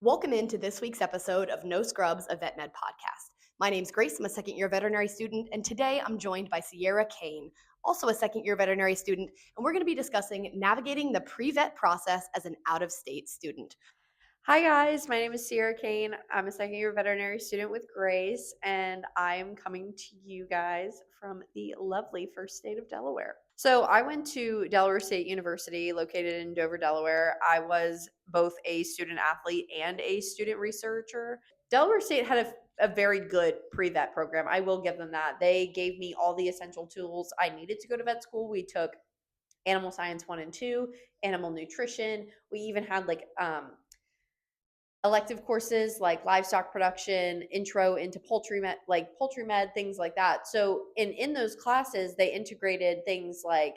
Welcome into this week's episode of No Scrubs, a Vet Med Podcast. My name's Grace. I'm a second year veterinary student, and today I'm joined by Sierra Kane, also a second year veterinary student, and we're going to be discussing navigating the pre-vet process as an out-of-state student. Hi guys, my name is Sierra Kane. I'm a second year veterinary student with Grace, and I'm coming to you guys from the lovely first state of Delaware. So I went to Delaware State University, located in Dover, Delaware. I was both a student athlete and a student researcher. Delaware State had a very good pre-vet program. I will give them that. They gave me all the essential tools I needed to go to vet school. We took animal science 1 and 2, animal nutrition. We even had elective courses like livestock production, intro into poultry med, things like that. So in those classes, they integrated things like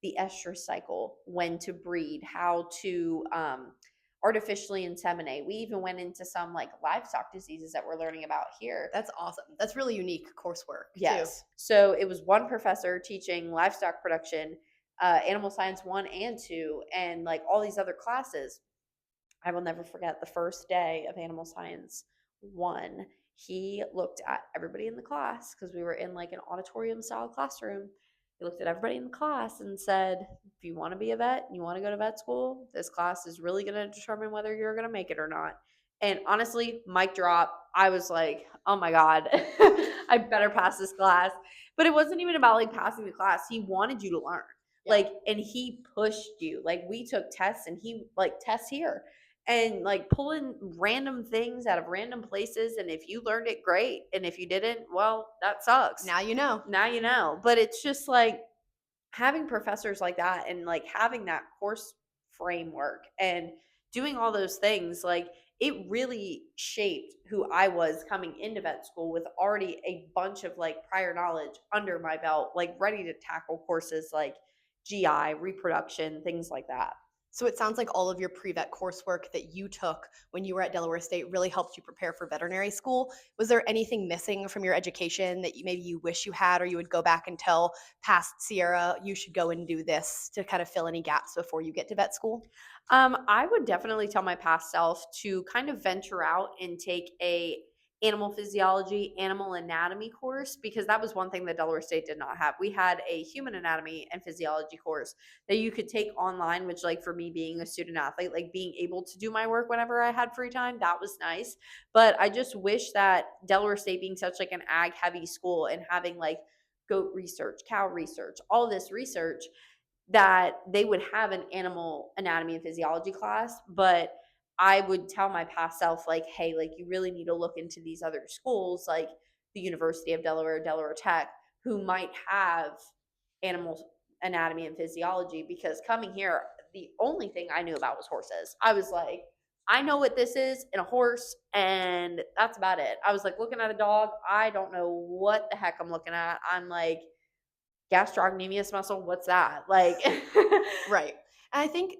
the estrus cycle, when to breed, how to artificially inseminate. We even went into some like livestock diseases that we're learning about here. That's awesome. That's really unique coursework, Yes. So it was one professor teaching livestock production, animal science 1 and 2, and like all these other classes. I will never forget the first day of animal science 1. He looked at everybody in the class because we were in like an auditorium style classroom. He looked at everybody in the class and said, if you want to be a vet and you want to go to vet school, this class is really going to determine whether you're going to make it or not. And honestly, mic drop, I was like, oh my God, I better pass this class. But it wasn't even about like passing the class. He wanted you to learn. Yeah. Like, and he pushed you. Like, we took tests and he like tests here and like pulling random things out of random places. And if you learned it, great. And if you didn't, well, that sucks. Now you know. Now you know. But it's just like having professors like that and like having that course framework and doing all those things, like it really shaped who I was coming into vet school with already a bunch of like prior knowledge under my belt, like ready to tackle courses like GI, reproduction, things like that. So it sounds like all of your pre-vet coursework that you took when you were at Delaware State really helped you prepare for veterinary school. Was there anything missing from your education that maybe you wish you had, or you would go back and tell past Sierra, you should go and do this to kind of fill any gaps before you get to vet school? I would definitely tell my past self to kind of venture out and take a animal physiology, animal anatomy course, because that was one thing that Delaware State did not have. We had a human anatomy and physiology course that you could take online, which like for me being a student athlete, like being able to do my work whenever I had free time, that was nice. But I just wish that Delaware State being such like an ag heavy school and having like goat research, cow research, all this research, that they would have an animal anatomy and physiology class. But I would tell my past self, like, hey, like you really need to look into these other schools, like the University of Delaware, Delaware Tech, who might have animal anatomy and physiology. Because coming here, the only thing I knew about was horses. I was like, I know what this is in a horse, and that's about it. I was like looking at a dog. I don't know what the heck I'm looking at. I'm like, gastrocnemius muscle, what's that? Like, Right. And I think,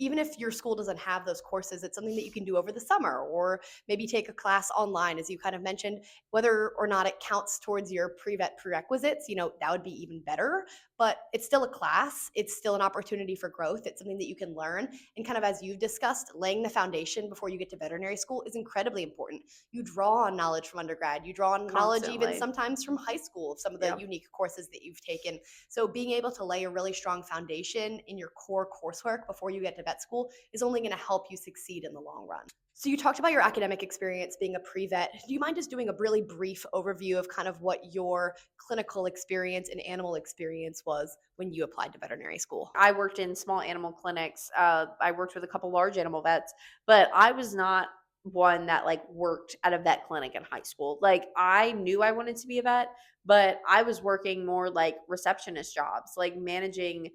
even if your school doesn't have those courses, it's something that you can do over the summer, or maybe take a class online, as you kind of mentioned. Whether or not it counts towards your pre-vet prerequisites, that would be even better. But it's still a class. It's still an opportunity for growth. It's something that you can learn. And kind of as you've discussed, laying the foundation before you get to veterinary school is incredibly important. You draw on knowledge from undergrad. You draw on knowledge even constantly. sometimes from high school of some of the Yeah. unique courses that you've taken. So being able to lay a really strong foundation in your core coursework before you get to vet school is only going to help you succeed in the long run. So you talked about your academic experience being a pre-vet. Do you mind just doing a really brief overview of kind of what your clinical experience and animal experience was when you applied to veterinary school? I worked in small animal clinics. I worked with a couple large animal vets, but I was not one that like worked at a vet clinic in high school. Like, I knew I wanted to be a vet, but I was working more like receptionist jobs, like managing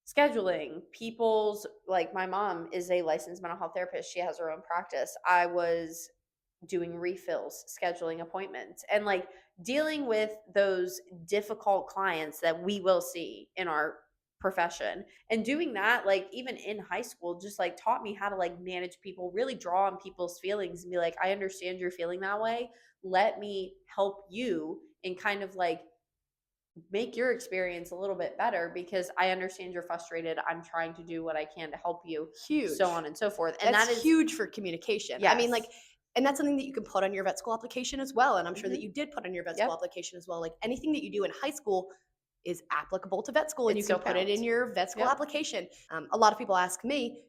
scheduling people's, like my mom is a licensed mental health therapist. She has her own practice. I was doing refills, scheduling appointments, and like dealing with those difficult clients that we will see in our profession. And doing that, like even in high school, just like taught me how to like manage people, really draw on people's feelings and be like, I understand you're feeling that way. Let me help you and kind of like make your experience a little bit better because I understand you're frustrated. I'm trying to do what I can to help you, so on Huge. and so forth. And that That's is, huge for communication. I mean, like, yes. and that's something that you can put on your vet school application as well. And I'm sure that Hmm. you did put on your vet school Yep. application as well. Like anything that you do in high school is applicable to vet school, and It you can still put it in counts. your vet school Yep. application. A lot of people ask me,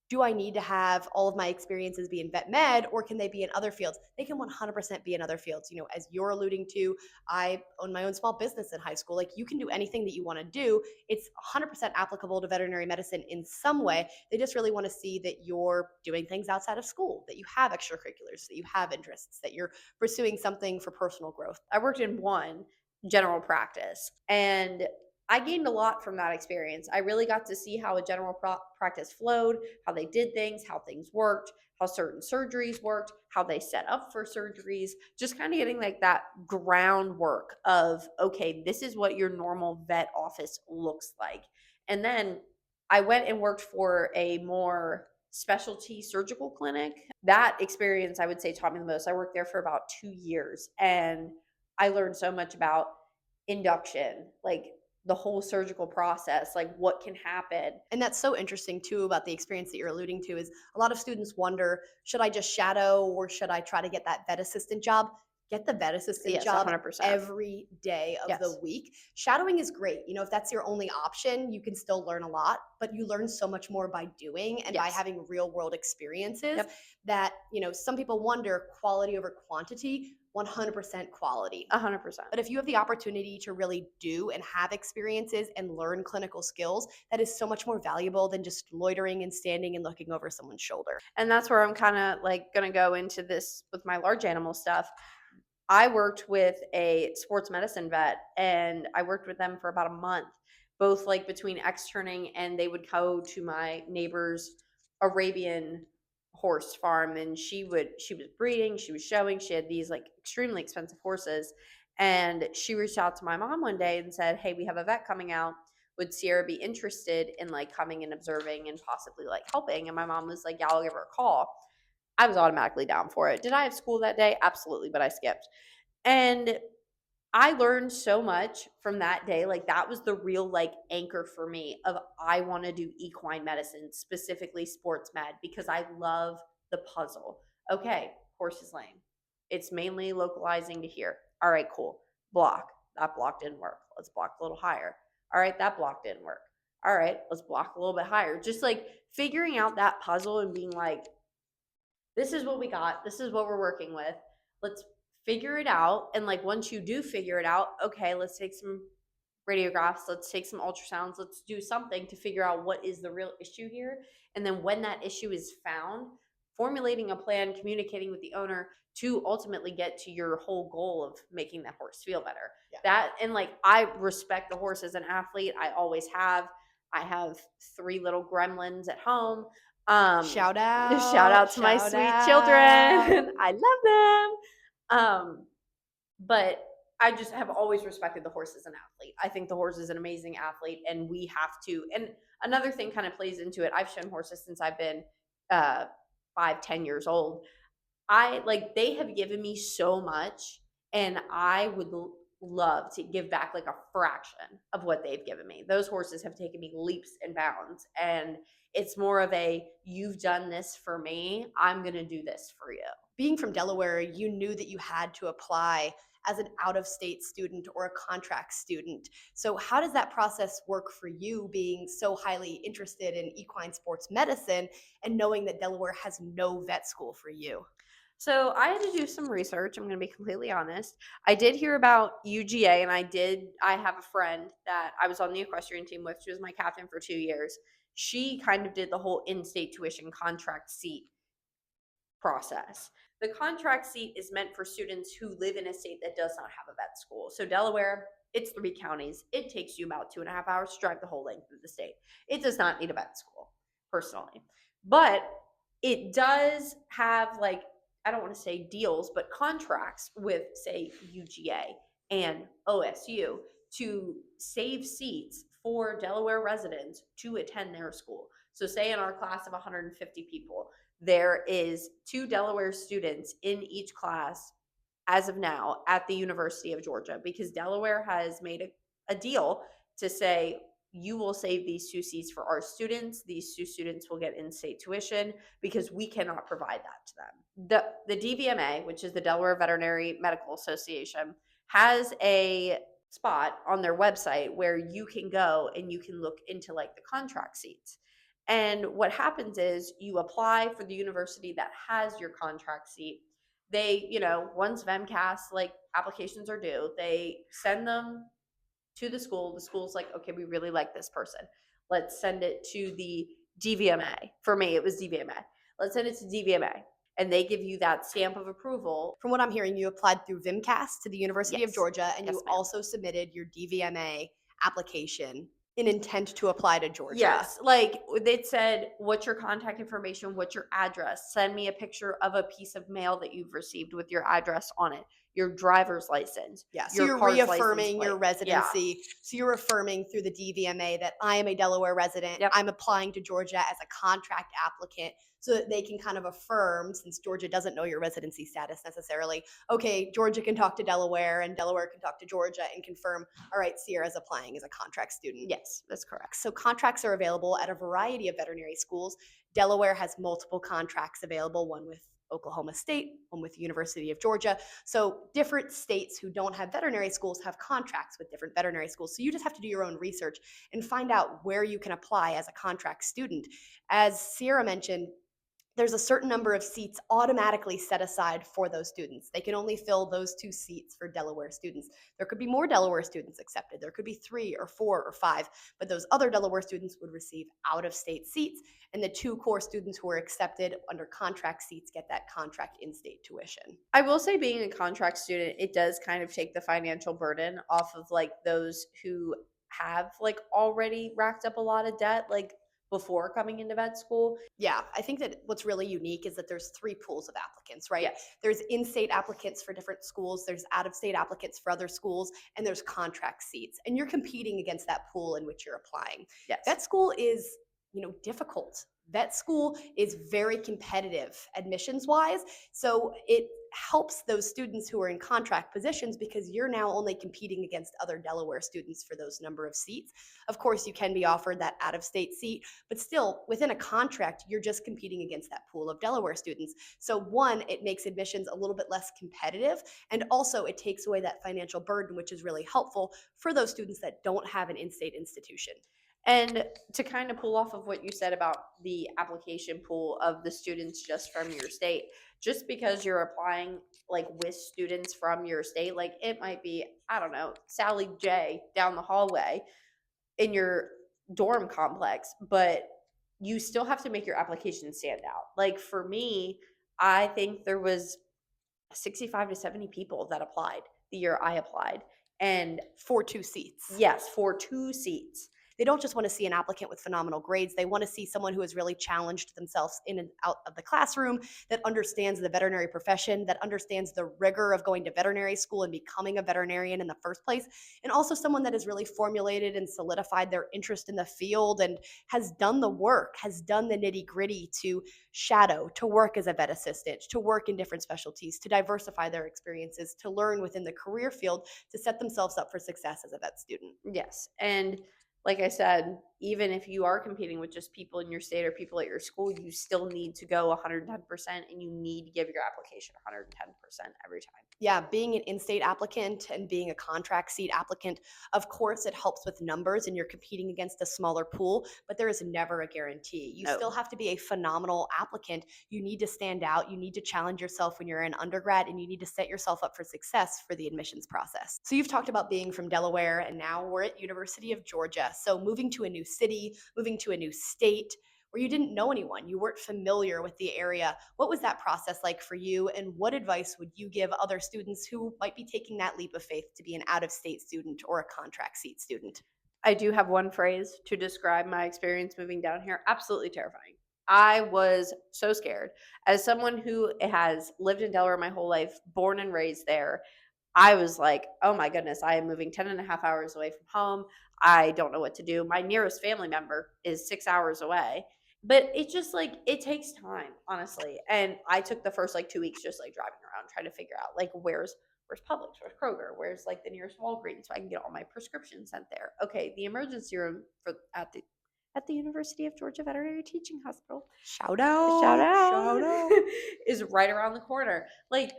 do I need to have all of my experiences be in vet med, or can they be in other fields? They can 100% be in other fields. You know, as you're alluding to, I own my own small business in high school. Like you can do anything that you want to do. It's 100% applicable to veterinary medicine in some way. They just really want to see that you're doing things outside of school, that you have extracurriculars, that you have interests, that you're pursuing something for personal growth. I worked in one general practice, and I gained a lot from that experience. I really got to see how a general practice flowed, how they did things, how things worked, how certain surgeries worked, how they set up for surgeries, just kind of getting like that groundwork of, okay, this is what your normal vet office looks like. And then I went and worked for a more specialty surgical clinic. That experience, I would say, taught me the most. I worked there for about 2 years, and I learned so much about induction, like the whole surgical process, like what can happen. And that's so interesting too about the experience that you're alluding to is a lot of students wonder, should I just shadow or should I try to get that vet assistant job? Get the vet assistant Yes, job 100%. every day of the Yes. week. Shadowing is great. You know, if that's your only option, you can still learn a lot, but you learn so much more by doing and by Yes. having real world experiences Yep. that, you know, some people wonder quality over quantity, 100% quality. 100%. But if you have the opportunity to really do and have experiences and learn clinical skills, that is so much more valuable than just loitering and standing and looking over someone's shoulder. And that's where I'm kind of like going to go into this with my large animal stuff. I worked with a sports medicine vet, and I worked with them for about a month, both like between externing, and they would go to my neighbor's Arabian horse farm, and she was breeding, she was showing, she had these like extremely expensive horses. And she reached out to my mom one day and said, "Hey, we have a vet coming out. Would Sierra be interested in like coming and observing and possibly like helping?" And my mom was like, "Yeah, I'll give her a call." I was automatically down for it. Did I have school that day? Absolutely, but I skipped. And I learned so much from that day. Like that was the real like anchor for me of I want to do equine medicine, specifically sports med, because I love the puzzle. Okay, horse is lame. It's mainly localizing to here. All right, cool. Block. That block didn't work. Let's block a little higher. All right, that block didn't work. All right, let's block a little bit higher. Just like figuring out that puzzle and being like, this is what we got. This is what we're working with. Let's figure it out. And like once you do figure it out, okay, let's take some radiographs, let's take some ultrasounds, let's do something to figure out what is the real issue here. And then when that issue is found, formulating a plan, communicating with the owner to ultimately get to your whole goal of making that horse feel better. Yeah. That, and like I respect the horse as an athlete. I always have. I have 3 little gremlins at home. Shout Shout out, out to my shout sweet out. children. I love them. But I just have always respected the horse as an athlete. I think the horse is an amazing athlete, and we have to. And another thing kind of plays into it. I've shown horses since I've been 5, 10 years old. I like they have given me so much, and I would love to give back like a fraction of what they've given me. Those horses have taken me leaps and bounds, and it's more of a you've done this for me, I'm going to do this for you. Being from Delaware, you knew that you had to apply as an out of state student or a contract student. So, how does that process work for you being so highly interested in equine sports medicine and knowing that Delaware has no vet school for you? So I had to do some research. I'm going to be completely honest. I did hear about UGA, and I have a friend that I was on the equestrian team with. She was my captain for 2 years. She kind of did the whole in-state tuition contract seat process. The contract seat is meant for students who live in a state that does not have a vet school. So Delaware, it's 3 counties. It takes you about 2.5 hours to drive the whole length of the state. It does not need a vet school, personally. But it does have like, I don't want to say deals, but contracts with, say, UGA and OSU to save seats for Delaware residents to attend their school. So say in our class of 150 people, there is 2 Delaware students in each class as of now at the University of Georgia, because Delaware has made a deal to say, you will save these 2 seats for our students. These 2 students will get in-state tuition because we cannot provide that to them. The DVMA, which is the Delaware Veterinary Medical Association, has a spot on their website where you can go and you can look into like the contract seats. And what happens is you apply for the university that has your contract seat. They, once VMCAS like applications are due, they send them to the school. The school's like, okay, we really like this person. Let's send it to the DVMA. For me, it was DVMA. Let's send it to DVMA. And they give you that stamp of approval. From what I'm hearing, you applied through VMCAS to the University of Yes. Georgia, and Yes, you ma'am. also submitted your DVMA application in intent to apply to Georgia. Yes, like they said, what's your contact information? What's your address? Send me a picture of a piece of mail that you've received with your address on it, your driver's license. Yeah, so your you're car's license reaffirming your plate. Yeah. residency. So you're affirming through the DVMA that I am a Delaware resident. Yep. I'm applying to Georgia as a contract applicant so that they can kind of affirm, since Georgia doesn't know your residency status necessarily, okay, Georgia can talk to Delaware and Delaware can talk to Georgia and confirm, all right, Sierra's applying as a contract student. Yes, that's correct. So contracts are available at a variety of veterinary schools. Delaware has multiple contracts available, one with Oklahoma State, one with the University of Georgia. So different states who don't have veterinary schools have contracts with different veterinary schools. So you just have to do your own research and find out where you can apply as a contract student. As Sierra mentioned, there's a certain number of seats automatically set aside for those students. They can only fill those 2 seats for Delaware students. There could be more Delaware students accepted. There could be 3 or 4 or 5, but those other Delaware students would receive out-of-state seats, and the 2 core students who are accepted under contract seats get that contract in-state tuition. I will say, being a contract student, it does kind of take the financial burden off of like those who have like already racked up a lot of debt, like before coming into vet school. Yeah, I think that what's really unique is that there's 3 pools of applicants, right? Yes. There's in-state applicants for different schools, there's out-of-state applicants for other schools, and there's contract seats. And you're competing against that pool in which you're applying. Yes. Vet school is, difficult. Vet school is very competitive admissions-wise, so it helps those students who are in contract positions because you're now only competing against other Delaware students for those number of seats. Of course, you can be offered that out-of-state seat, but still, within a contract, you're just competing against that pool of Delaware students. So one, it makes admissions a little bit less competitive, and also it takes away that financial burden, which is really helpful for those students that don't have an in-state institution. And to kind of pull off of what you said about the application pool of the students just from your state, just because you're applying like with students from your state, like it might be, I don't know, Sally J down the hallway in your dorm complex, but you still have to make your application stand out. Like for me, I think there was 65 to 70 people that applied the year I applied. And For 2 seats. yes, for 2 seats. They don't just want to see an applicant with phenomenal grades. They want to see someone who has really challenged themselves in and out of the classroom, that understands the veterinary profession, that understands the rigor of going to veterinary school and becoming a veterinarian in the first place, and also someone that has really formulated and solidified their interest in the field and has done the work, has done the nitty-gritty to shadow, to work as a vet assistant, to work in different specialties, to diversify their experiences, to learn within the career field, to set themselves up for success as a vet student. Yes. And like I said, even if you are competing with just people in your state or people at your school, you still need to go 110% and you need to give your application 110% every time. Yeah, being an in-state applicant and being a contract seat applicant, of course, it helps with numbers and you're competing against a smaller pool, but there is never a guarantee. You No. still have to be a phenomenal applicant. You need to stand out. You need to challenge yourself when you're in undergrad, and you need to set yourself up for success for the admissions process. So you've talked about being from Delaware, and now we're at University of Georgia. So moving to a new city, moving to a new state, where you didn't know anyone, you weren't familiar with the area. What was that process like for you, and what advice would you give other students who might be taking that leap of faith to be an out-of-state student or a contract seat student? I do have one phrase to describe my experience moving down here. Absolutely terrifying. I was so scared. As someone who has lived in Delaware my whole life, born and raised there, I was like, oh my goodness, I am moving 10 and a half hours away from home. I don't know what to do. My nearest family member is 6 hours away. But it just like, it takes time, honestly. And I took the first like 2 weeks just like driving around trying to figure out like, Where's Publix? Where's Kroger? Where's like the nearest Walgreens so I can get all my prescriptions sent there? Okay, the emergency room for at the University of Georgia Veterinary Teaching Hospital, Shout shout out. out, Shout out. is right around the corner. Like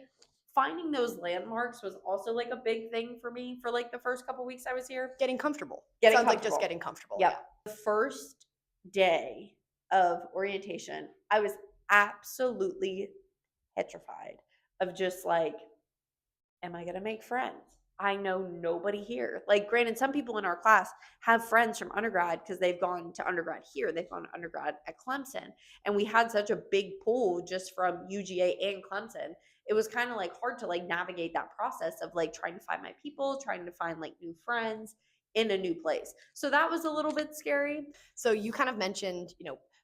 finding those landmarks was also like a big thing for me for like the first couple weeks I was here. Getting comfortable. Getting Sounds like comfortable. just getting comfortable. Yep. Yeah. The first day of orientation, I was absolutely petrified of just like, am I going to make friends? I know nobody here. Like, granted, some people in our class have friends from undergrad because they've gone to undergrad here. They've gone to undergrad at Clemson. And we had such a big pool just from UGA and Clemson. It was kind of like hard to like navigate that process of like trying to find my people, trying to find like new friends in a new place. So that was a little bit scary. So you kind of mentioned,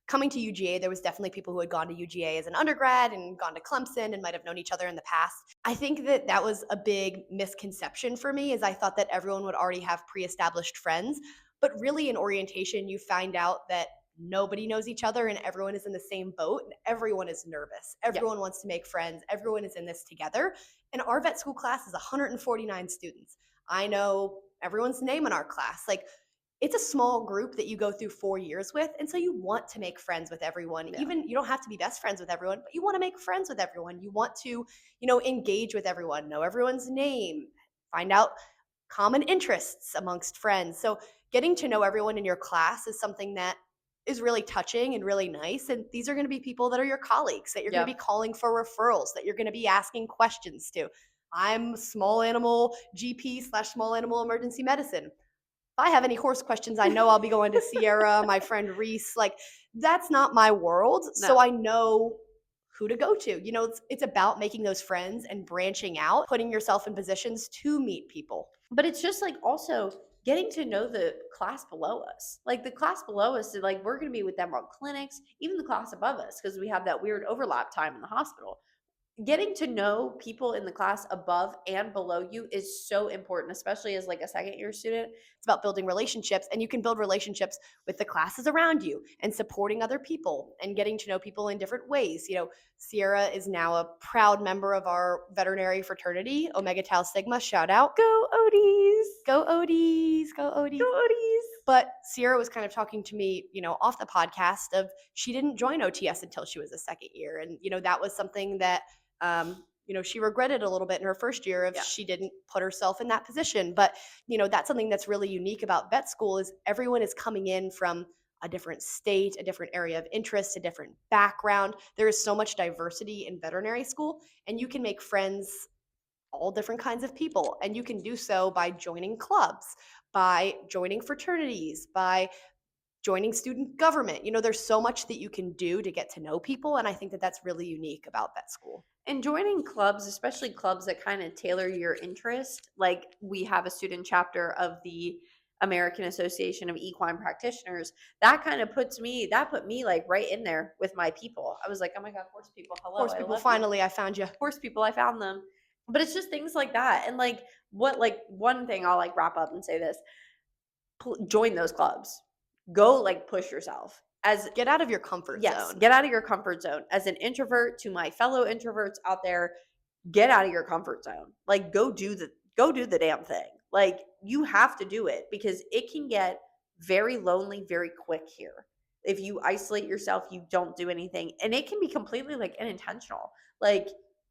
coming to UGA, there was definitely people who had gone to UGA as an undergrad and gone to Clemson and might have known each other in the past. I think that was a big misconception for me, is I thought that everyone would already have pre-established friends. But really in orientation, you find out that nobody knows each other and everyone is in the same boat and everyone is nervous. Everyone wants to make friends. Everyone is in this together. And our vet school class is 149 students. I know everyone's name in our class. Like, it's a small group that you go through 4 years with, and so you want to make friends with everyone. Yeah. Even you don't have to be best friends with everyone, but you want to make friends with everyone. You want to, engage with everyone, know everyone's name, find out common interests amongst friends. So getting to know everyone in your class is something that is really touching and really nice. And these are going to be people that are your colleagues, that you're going to be calling for referrals, that you're going to be asking questions to. I'm small animal GP/small animal emergency medicine. If I have any horse questions, I know I'll be going to Sierra, my friend Reese. Like, that's not my world. No. So I know who to go to. It's about making those friends and branching out, putting yourself in positions to meet people. But it's just like also getting to know the class below us. Like the class below us, like we're going to be with them on clinics, even the class above us, because we have that weird overlap time in the hospital. Getting to know people in the class above and below you is so important, especially as like a second year student. It's about building relationships, and you can build relationships with the classes around you and supporting other people and getting to know people in different ways. Sierra is now a proud member of our veterinary fraternity, Omega Tau Sigma. Shout out. Go Odies. Go Odies. Go Odies. Go Odies. But Sierra was kind of talking to me, off the podcast of she didn't join OTS until she was a second year. And, that was something that she regretted a little bit in her first year if she didn't put herself in that position. But, that's something that's really unique about vet school is everyone is coming in from a different state, a different area of interest, a different background. There is so much diversity in veterinary school, and you can make friends, all different kinds of people. And you can do so by joining clubs, by joining fraternities, by joining student government. There's so much that you can do to get to know people. And I think that that's really unique about vet school. And joining clubs, especially clubs that kind of tailor your interest, like we have a student chapter of the American Association of Equine Practitioners, that put me like right in there with my people. I was like, oh my God, horse people, hello. Horse people, finally, I found you. Horse people, I found them. But it's just things like that. And like one thing I'll like wrap up and say this, join those clubs. Go like push yourself. Get out of your comfort zone. Get out of your comfort zone. As an introvert, to my fellow introverts out there, get out of your comfort zone. Like go do the damn thing. Like you have to do it because it can get very lonely very quick here. If you isolate yourself, you don't do anything, and it can be completely like unintentional. Like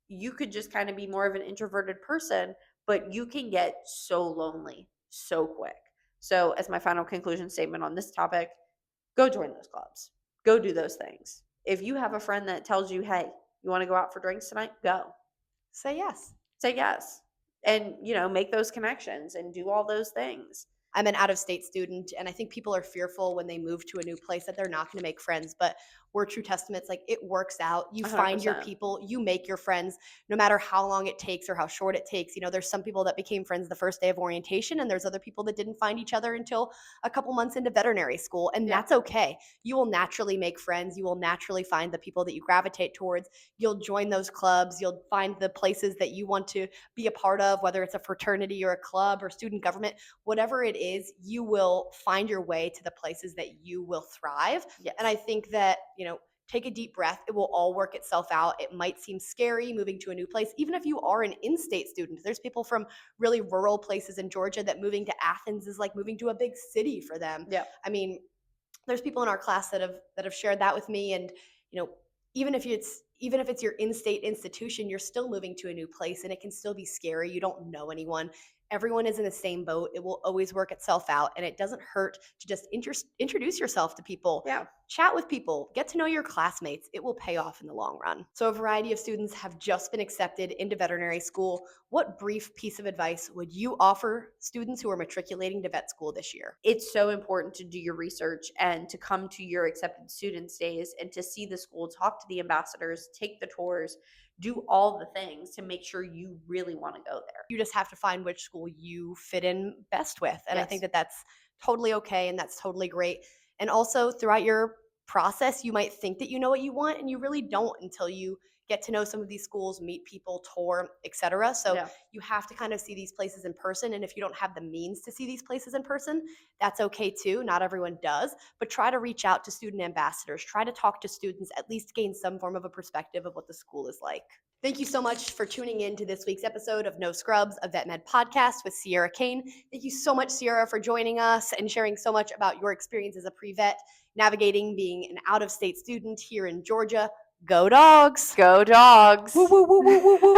you could just kind of be more of an introverted person, but you can get so lonely so quick. So as my final conclusion statement on this topic, go join those clubs. Go do those things. If you have a friend that tells you, hey, you want to go out for drinks tonight? Go. Say yes. Say yes. And, make those connections and do all those things. I'm an out-of-state student, and I think people are fearful when they move to a new place that they're not going to make friends, but we're true testaments. Like, it works out. You 100%. Find your people, you make your friends, no matter how long it takes or how short it takes. There's some people that became friends the first day of orientation, and there's other people that didn't find each other until a couple months into veterinary school, and that's okay. You will naturally make friends. You will naturally find the people that you gravitate towards. You'll join those clubs. You'll find the places that you want to be a part of, whether it's a fraternity or a club or student government, whatever it is, you will find your way to the places that you will thrive. Yes. And I think that, take a deep breath. It will all work itself out. It might seem scary moving to a new place, even if you are an in-state student. There's people from really rural places in Georgia that moving to Athens is like moving to a big city for them. Yeah. I mean, there's people in our class that have shared that with me, and you know, even if it's your in-state institution, you're still moving to a new place, and it can still be scary. You don't know anyone. Everyone is in the same boat. It will always work itself out, and it doesn't hurt to just introduce yourself to people. Yeah. Chat with people, get to know your classmates. It will pay off in the long run. So, a variety of students have just been accepted into veterinary school. What brief piece of advice would you offer students who are matriculating to vet school this year? It's so important to do your research and to come to your accepted students days and to see the school, talk to the ambassadors, take the tours, do all the things to make sure you really want to go there. You just have to find which school you fit in best with. And I think Yes. that that's totally okay and that's totally great. And also throughout your process, you might think that you know what you want and you really don't until you get to know some of these schools, meet people, tour, etc. So Yeah. you have to kind of see these places in person. And if you don't have the means to see these places in person, that's okay too. Not everyone does, but try to reach out to student ambassadors. Try to talk to students, at least gain some form of a perspective of what the school is like. Thank you so much for tuning in to this week's episode of No Scrubs, a Vet Med podcast with Sierra Kane. Thank you so much, Sierra, for joining us and sharing so much about your experience as a pre-vet, navigating being an out-of-state student here in Georgia. Go Dogs! Go dogs. Woo, woo, woo, woo, woo, woo.